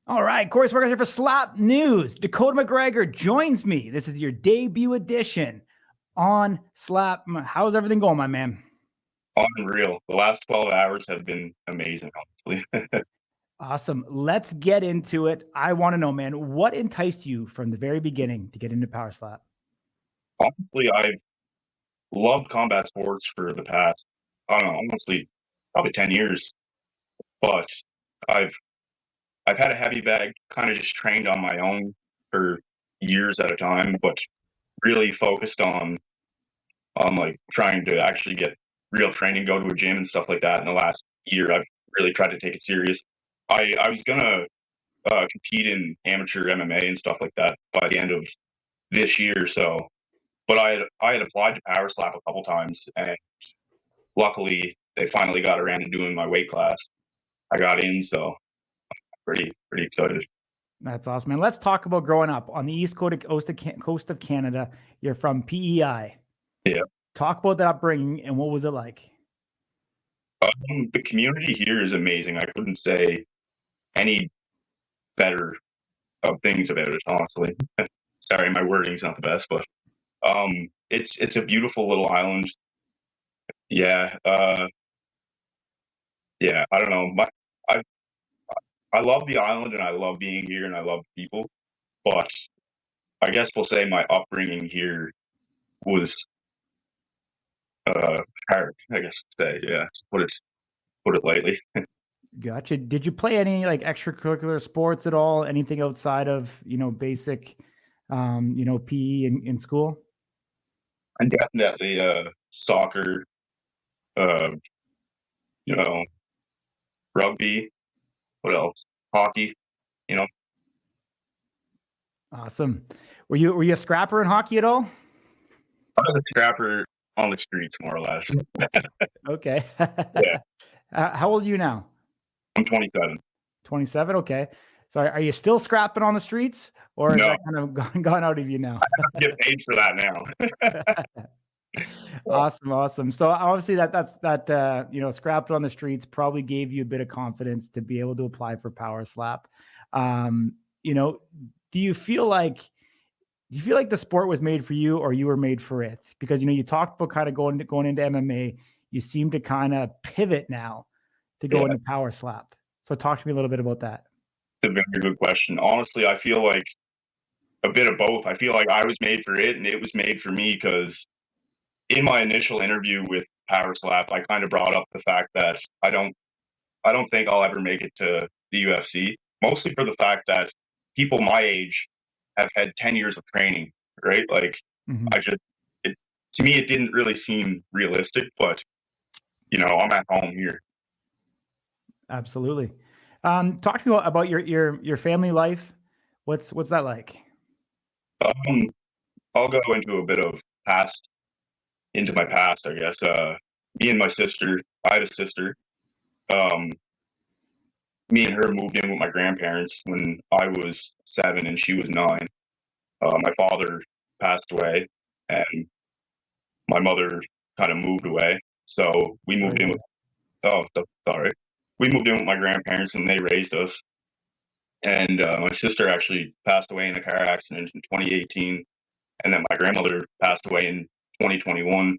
All right, Corey Sparkers here for Slap News. Dakota McGregor joins me. This is your debut edition on Slap. How's everything going, my man? Unreal. The last 12 hours have been amazing, honestly. Awesome. Let's get into it. I want to know, man, what enticed you from the very beginning to get into Power Slap? Honestly, I've loved combat sports for the past, I don't know, honestly, probably 10 years. But I've I've had a heavy bag, kind of just trained on my own for years at a time, but really focused on like trying to actually get real training, go to a gym and stuff like that. In the last year, I've really tried to take it serious. I was gonna compete in amateur MMA and stuff like that by the end of this year. So, but I had applied to Power Slap a couple times, and luckily they finally got around to doing my weight class. I got in, so I'm pretty excited. That's awesome, man. Let's talk about growing up on the east coast of Canada. You're from PEI. Yeah, Talk about that upbringing and what was it like? the community here is amazing. I couldn't say any better of things about it, honestly. Sorry, my wording's not the best, but it's a beautiful little island. Yeah, yeah. I don't know. I I love the island and I love being here and I love people, but I guess we'll say my upbringing here was hard. I guess to say, yeah. Put it lightly. Gotcha. Did you play any like extracurricular sports at all? Anything outside of, basic, PE in school? And definitely soccer, uh, you know, rugby. What else? Hockey. You know, Awesome. Were you a scrapper in hockey at all? I was a scrapper on the streets, more or less. Okay. Yeah, How old are you now? I'm 27. 27. Okay. So are you still scrapping on the streets, or is No, that kind of gone out of you now? I get paid for that now. Awesome, awesome. So obviously scrapped on the streets probably gave you a bit of confidence to be able to apply for Power Slap. Um, you know, do you feel like the sport was made for you or you were made for it? Because you talked about kind of going into MMA. You seem to kind of pivot now to go Yeah, into Power Slap. So talk to me a little bit about that. it's a very good question. Honestly, I feel like a bit of both. I feel like I was made for it and it was made for me because in my initial interview with Power Slap, I kind of brought up the fact that I don't think I'll ever make it to the UFC, mostly for the fact that people my age have had 10 years of training, right? Like, Mhm. I just, it, to me, it didn't really seem realistic, but, I'm at home here. Absolutely. Talk to me about your family life. What's that like? Um, I'll go into a bit of past, into my past, I guess. Me and my sister, I had a sister. Um, Me and her moved in with my grandparents when I was 7 and she was 9. My father passed away, and my mother kind of moved away. So we Sorry moved to in hear with that. sorry. We moved in with my grandparents, and they raised us. And my sister actually passed away in a car accident in 2018, and then my grandmother passed away in 2021.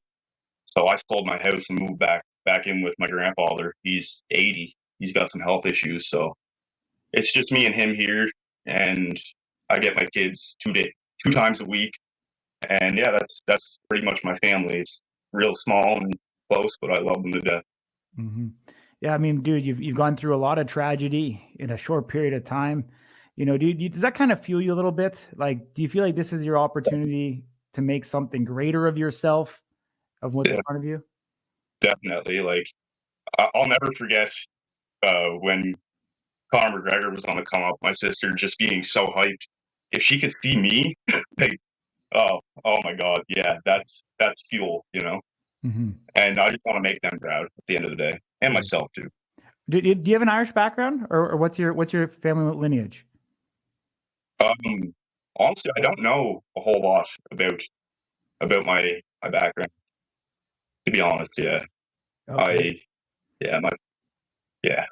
So I sold my house and moved back in with my grandfather. He's 80. He's got some health issues, so it's just me and him here, and I get my kids 2 times a week. And yeah, that's pretty much my family. It's real small and close, but I love them to death. Mhm. Yeah, I mean, dude, you've gone through a lot of tragedy in a short period of time. Does that kind of fuel you a little bit? Like, do you feel like this is your opportunity to make something greater of yourself, of what's in Yeah, front of you? definitely. Like I'll never forget when Conor McGregor was on the come up. My sister just being so hyped. If she could see me, like, oh my god, yeah, that's fuel. Mhm. And I just want to make them proud at the end of the day, and Yeah. myself too. Do you have an Irish background, or what's your family lineage? Um, Honestly, I don't know a whole lot about my background. To be honest, yeah, Okay. I yeah my yeah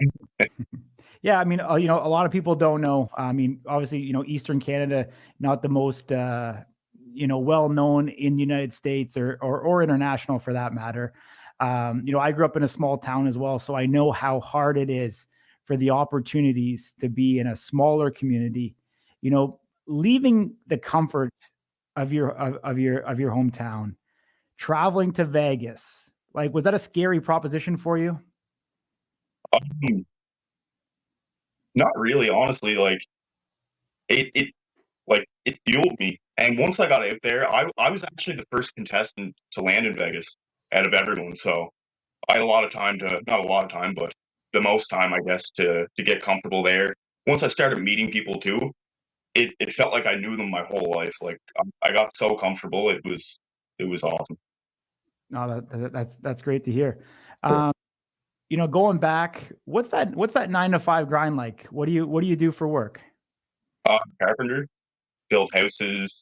Yeah, I mean, a lot of people don't know. I mean, obviously, Eastern Canada, not the most, well known in the United States or international for that matter. I grew up in a small town as well, so I know how hard it is for the opportunities to be in a smaller community. Leaving the comfort of your hometown, traveling to Vegas. Like, was that a scary proposition for you? Um, Not really, honestly. Like it fueled me. And once I got out there, I was actually the first contestant to land in Vegas out of everyone. So I had a lot of time to, not a lot of time, but the most time, I guess, to get comfortable there. Once I started meeting people too, it felt like I knew them my whole life. Like I got so comfortable. It was awesome. No, that's great to hear. Um, going back, what's that 9 to 5 grind like? What do you do for work? Carpenter, build houses,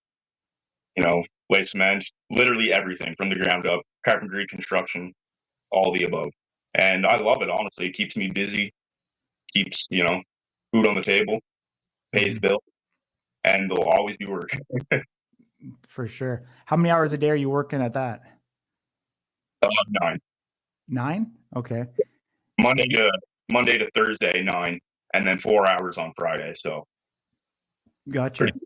lay cement, literally everything from the ground up. Carpentry, construction, all the above. And I love it, honestly. It keeps me busy, keeps, food on the table, pays Mhm. bills, and there'll always be work. For sure. How many hours a day are you working at that? 9. 9? Okay. Monday to Monday to Thursday, 9, and then 4 hours on Friday. So Gotcha. pretty.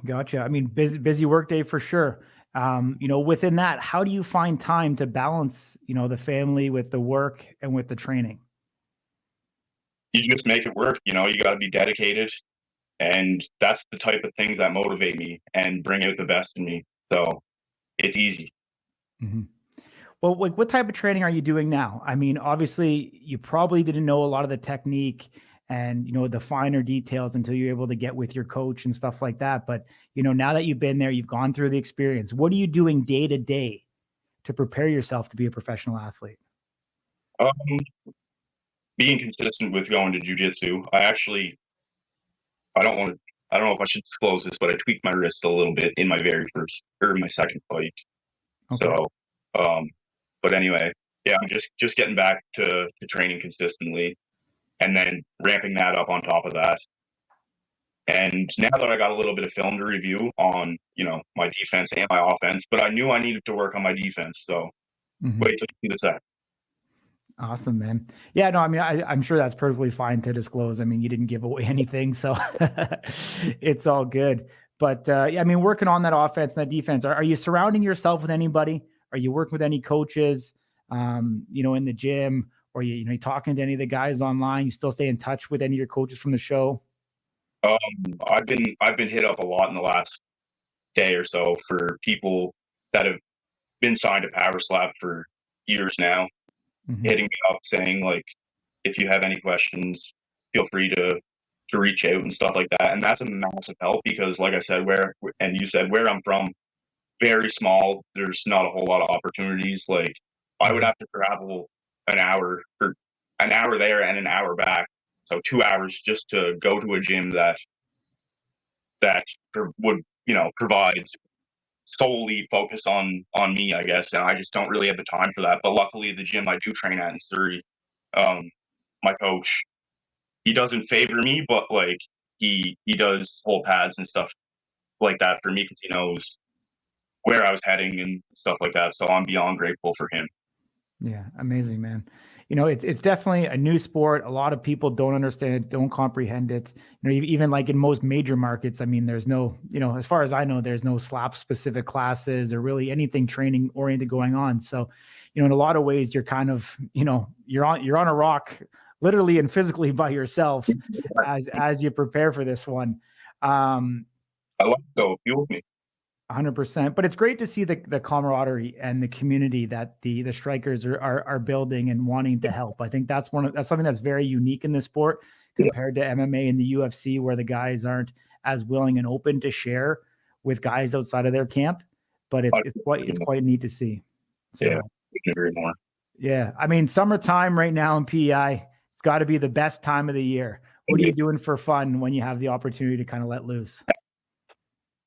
Gotcha. I mean, busy work day for sure. Within that, how do you find time to balance, the family with the work and with the training? You just make it work. You got to be dedicated, and that's the type of things that motivate me and bring out the best in me. So it's easy. Mhm. Well, like, what type of training are you doing now? I mean, obviously, you probably didn't know a lot of the technique and the finer details until you're able to get with your coach and stuff like that. But now that you've been there, you've gone through the experience. What are you doing day to day to prepare yourself to be a professional athlete? Um, Being consistent with going to jujitsu. I don't want to. I don't know if I should disclose this, but I tweaked my wrist a little bit in my very first or my second fight. Okay. So, um, but anyway, yeah, I'm just getting back to training consistently, and then ramping that up on top of that. And now that I got a little bit of film to review on, my defense and my offense, but I knew I needed to work on my defense. So Mhm. wait till you see the set. Awesome, man. Yeah, no, I mean, I'm sure that's perfectly fine to disclose. I mean, you didn't give away anything, so it's all good. But yeah, I mean, working on that offense and that defense, are you surrounding yourself with anybody? Are you working with any coaches, in the gym, or you talking to any of the guys online? You still stay in touch with any of your coaches from the show? I've been hit up a lot in the last day or so for people that have been signed to Power Slap for years now, Hmm. hitting me up saying like, if you have any questions, feel free to reach out and stuff like that. And that's a massive help because, like I said, and you said where I'm from, very small. There's not a whole lot of opportunities. Like I would Hmm. have to travel an hour there and an hour back, so 2 hours just to go to a gym that would provide solely focused on me, I guess. And I just don't really have the time for that. But luckily, the gym I do train at in Surrey, um, my coach, he doesn't favor me, but like he does hold pads and stuff like that for me because he knows where I was heading and stuff like that. So I'm beyond grateful for him. Yeah, amazing, man. It's definitely a new sport. A lot of people don't understand it, don't comprehend it. Even like in most major markets, I mean, there's no, as far as I know, there's no slap specific classes or really anything training oriented going on. So, in a lot of ways, you're kind of, you're on a rock, literally and physically by yourself as you prepare for this one. Um, I love it though. It fuels me. 100%. But it's great to see the camaraderie and the community that the strikers are building and wanting to help. I think that's something that's very unique in this sport Yeah, compared to MMA and the UFC, where the guys aren't as willing and open to share with guys outside of their camp. But I, it's quite neat to see. yeah, So couldn't agree more. yeah, I mean, summertime right now in PEI, it's got to be the best time of the year. What are you doing for fun when you have the opportunity to kind of let loose?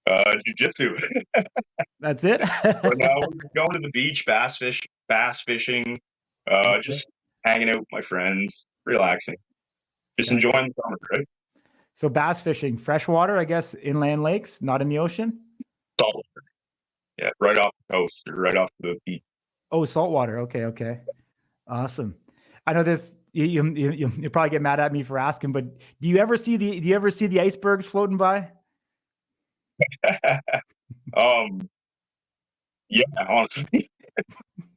Jiu-jitsu. That's it. But now we're going to the beach, bass fishing, Okay. just hanging out with my friends, relaxing. Just Gotcha. enjoying the summer, right? So bass fishing, freshwater, I guess, inland lakes, not in the ocean? Saltwater. Yeah, right off the coast or right off the beach. Oh, saltwater. Okay, okay. Awesome. I know this. You probably get mad at me for asking, but do you ever see the icebergs floating by? um, yeah, honestly,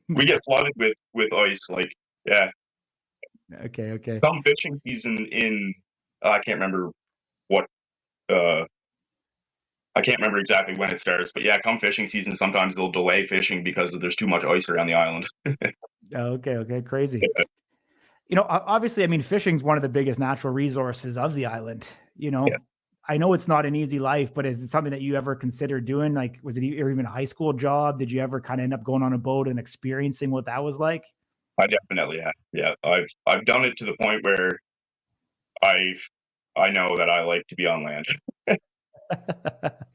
we get flooded with ice. Like, yeah, Okay, okay. some fishing season in I can't remember what uh I can't remember exactly when it starts, but yeah, come fishing season, sometimes they'll delay fishing because there's too much ice around the island. Okay, okay, crazy. Yeah, Obviously, I mean, fishing is one of the biggest natural resources of the island. yeah. I know it's not an easy life, but is it something that you ever considered doing? Like, was it even a high school job? Did you ever kind of end up going on a boat and experiencing what that was like? I definitely have. Yeah, I've done it to the point where I I know that I like to be on land.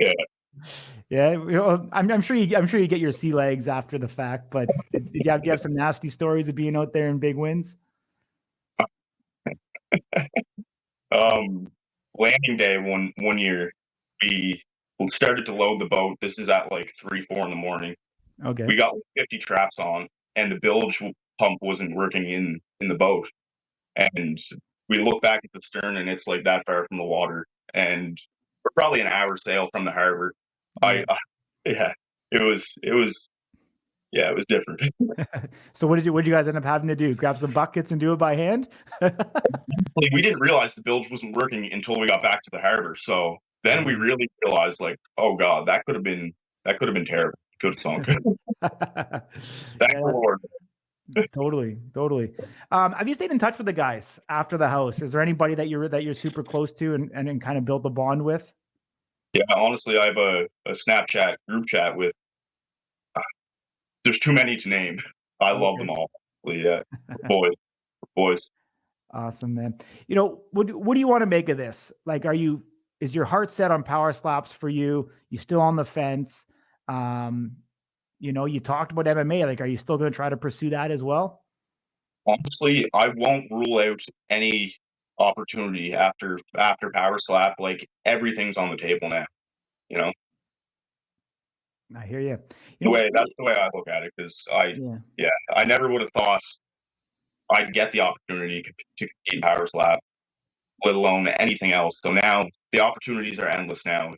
Yeah, Yeah, I'm sure you get your sea legs after the fact, but do you have some nasty stories of being out there in big winds? um, landing day one year, we started to load the boat. This is at like 3, 4 in the morning. Okay. We got like 50 traps on, and the bilge pump wasn't working in the boat. And we look back at the stern, and it's like that far from the water, and we're probably an hour sail from the harbor. Yeah. Yeah, it was yeah, it was different. So what did you guys end up having to do? Grab some buckets and do it by hand? Like, we didn't realize the bilge wasn't working until we got back to the harbor. So then we Um, really realized, like, oh god, that could have been terrible. Could have sunk. Thank the yeah, Lord. totally, totally. Have you stayed in touch with the guys after the house? Is there anybody that you're super close to and kind of built a bond with? Yeah, honestly, I have a Snapchat group chat with. There's too many to name. I love Okay. them all. Yeah, boys, boys. Awesome, man. What do you want to make of this? Like, is your heart set on power slaps for you? You still on the fence? Um, you talked about MMA. Like, are you still going to try to pursue that as well? Honestly, I won't rule out any opportunity after Power Slap. Like, everything's on the table now. You know, I hear you. the way What do that's you, the way I look at it. Because yeah. yeah, I never would have thought I'd get the opportunity to compete in Power Slap, let alone anything else. So now the opportunities are endless now.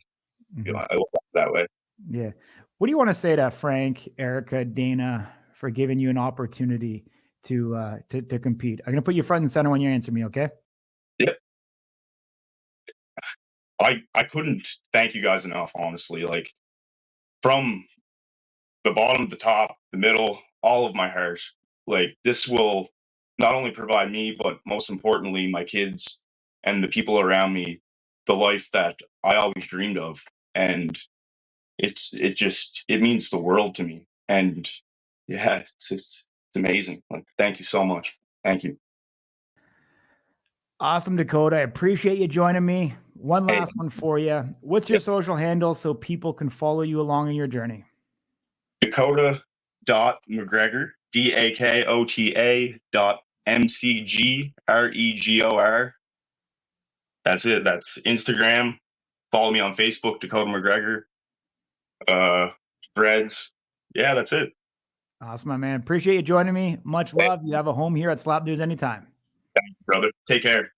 Mhm. I look at it that way. Yeah. What do you want to say to Frank, Erica, Dana for giving you an opportunity to compete? I'm going to put you front and center when you answer me. Okay. Yeah, I couldn't thank you guys enough. Honestly, like, from the bottom, the top, the middle, all of my heart. Like, this will not only provide me, but most importantly, my kids and the people around me, the life that I always dreamed of. And it means the world to me. And yeah, it's amazing. Like, thank you so much. Thank you. Awesome, Dakota. I appreciate you joining me. One Hey, last one for you. What's your yep, social handle so people can follow you along in your journey? Dakota dot McGregor, DAKOTA.MCGREGOR. That's it. That's Instagram. Follow me on Facebook, Dakota McGregor. Uh, Threads. Yeah, that's it. Awesome, my man. Appreciate you joining me. Much Hey, love. You have a home here at Slap News anytime. brother. Take care.